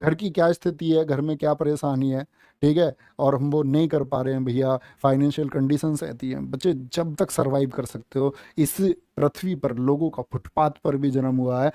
घर की क्या स्थिति है, घर में क्या परेशानी है, ठीक है, और हम वो नहीं कर पा रहे हैं भैया, फाइनेंशियल कंडीशंस ऐसी हैं। बच्चे जब तक सरवाइव कर सकते हो, इस पृथ्वी पर लोगों का फुटपाथ पर भी जन्म हुआ है।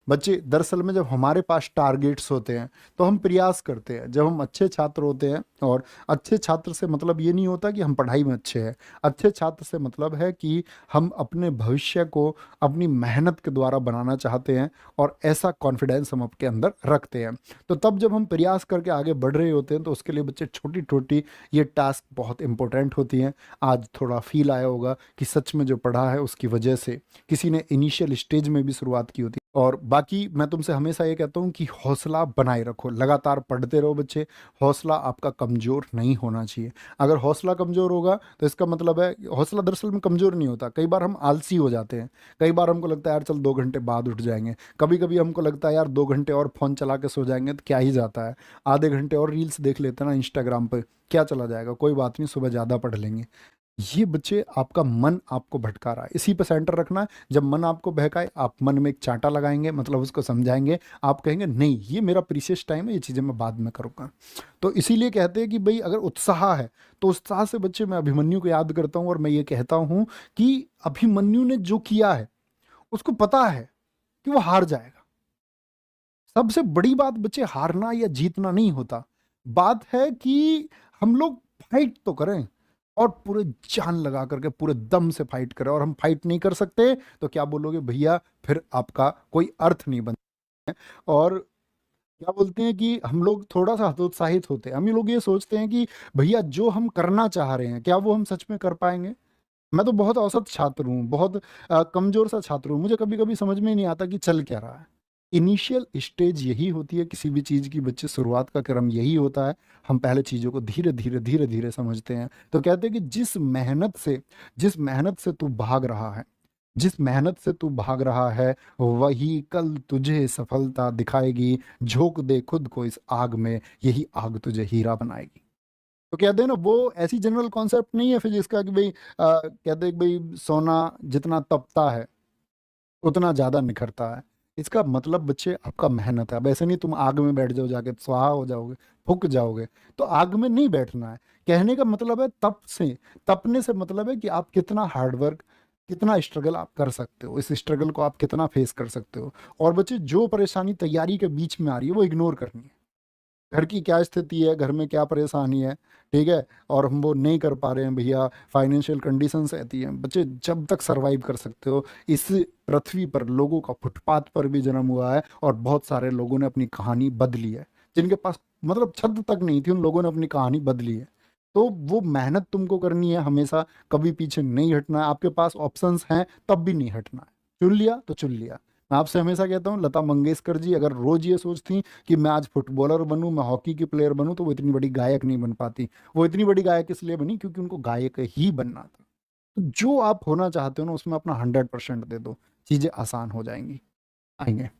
बच्चे दरअसल में जब हमारे पास टारगेट्स होते हैं तो हम प्रयास करते हैं। जब हम अच्छे छात्र होते हैं, और अच्छे छात्र से मतलब ये नहीं होता कि हम पढ़ाई में अच्छे हैं, अच्छे छात्र से मतलब है कि हम अपने भविष्य को अपनी मेहनत के द्वारा बनाना चाहते हैं, और ऐसा कॉन्फिडेंस हम अपने अंदर रखते हैं। तो तब जब हम प्रयास करके आगे बढ़ रहे होते हैं तो उसके लिए बच्चे छोटी छोटी ये टास्क बहुत इंपॉर्टेंट होती हैं। आज थोड़ा फील आया होगा कि सच में जो पढ़ा है उसकी वजह से किसी ने इनिशियल स्टेज में भी शुरुआत की होती। और बाकी मैं तुमसे हमेशा ये कहता हूँ कि हौसला बनाए रखो, लगातार पढ़ते रहो बच्चे। हौसला आपका कमज़ोर नहीं होना चाहिए। अगर हौसला कमज़ोर होगा तो इसका मतलब है, हौसला दरअसल में कमज़ोर नहीं होता। कई बार हम आलसी हो जाते हैं, कई बार हमको लगता है यार चल 2 घंटे बाद उठ जाएंगे, कभी कभी हमको लगता है यार 2 घंटे और फ़ोन चला के सो जाएंगे तो क्या ही जाता है, आधे घंटे और रील्स देख लेते हैं ना इंस्टाग्राम पर, क्या चला जाएगा, कोई बात नहीं, सुबह ज़्यादा पढ़ लेंगे। ये बच्चे आपका मन आपको भटका रहा है, इसी पे सेंटर रखना है। जब मन आपको बहकाए आप मन में एक चांटा लगाएंगे, मतलब उसको समझाएंगे। आप कहेंगे नहीं ये मेरा प्रीशियस टाइम है, ये चीज़ें मैं बाद में करूँगा। तो इसीलिए कहते हैं कि भाई अगर उत्साह है तो उत्साह से बच्चे, मैं अभिमन्यु को याद करता हूँ और मैं ये कहता हूँ कि अभिमन्यु ने जो किया है उसको पता है कि वो हार जाएगा। सबसे बड़ी बात बच्चे हारना या जीतना नहीं होता, बात है कि हम लोग फाइट तो करें, और पूरे जान लगा करके पूरे दम से फाइट करें। और हम फाइट नहीं कर सकते तो क्या बोलोगे भैया, फिर आपका कोई अर्थ नहीं बनता है। और क्या बोलते हैं कि हम लोग थोड़ा सा हतोत्साहित होते हैं, हम ये लोग ये सोचते हैं कि भैया जो हम करना चाह रहे हैं क्या वो हम सच में कर पाएंगे। मैं तो बहुत औसत छात्र हूँ, बहुत कमजोर सा छात्र हूँ, मुझे कभी कभी समझ में ही नहीं आता कि चल क्या रहा है। इनिशियल स्टेज यही होती है किसी भी चीज़ की बच्चे, शुरुआत का क्रम यही होता है। हम पहले चीज़ों को धीरे धीरे धीरे धीरे समझते हैं। तो कहते हैं कि जिस मेहनत से तू भाग रहा है, जिस मेहनत से तू भाग रहा है वही कल तुझे सफलता दिखाएगी। झोंक दे खुद को इस आग में, यही आग तुझे हीरा बनाएगी। तो कहते हैं ना, वो ऐसी जनरल कॉन्सेप्ट नहीं है फिजिक्स का कि भाई कहते हैं कि भाई सोना जितना तपता है उतना ज्यादा निखरता है। इसका मतलब बच्चे आपका मेहनत है। अब ऐसे नहीं तुम आग में बैठ जाओ, जाके स्वाहा हो जाओगे, फूक जाओगे। तो आग में नहीं बैठना है। कहने का मतलब है तप से, तपने से मतलब है कि आप कितना हार्डवर्क, कितना स्ट्रगल आप कर सकते हो, इस स्ट्रगल को आप कितना फेस कर सकते हो। और बच्चे जो परेशानी तैयारी के बीच में आ रही है वो इग्नोर करनी है। घर की क्या स्थिति है, घर में क्या परेशानी है, ठीक है, और हम वो नहीं कर पा रहे हैं भैया, फाइनेंशियल कंडीशंस ऐसी हैं। बच्चे जब तक सरवाइव कर सकते हो, इस पृथ्वी पर लोगों का फुटपाथ पर भी जन्म हुआ है, और बहुत सारे लोगों ने अपनी कहानी बदली है। जिनके पास मतलब छत तक नहीं थी उन लोगों ने अपनी कहानी बदली है। तो वो मेहनत तुमको करनी है हमेशा, कभी पीछे नहीं हटना है। आपके पास ऑप्शंस हैं तब भी नहीं हटना है। चुन लिया तो चुन लिया। मैं आपसे हमेशा कहता हूँ, लता मंगेशकर जी अगर रोज ये सोचती कि मैं आज फुटबॉलर बनूं, मैं हॉकी की प्लेयर बनूं, तो वो इतनी बड़ी गायक नहीं बन पाती। वो इतनी बड़ी गायक इसलिए बनी क्योंकि उनको गायक ही बनना था। तो जो आप होना चाहते हो ना उसमें अपना 100% दे दो, चीजें आसान हो जाएंगी, आएंगे।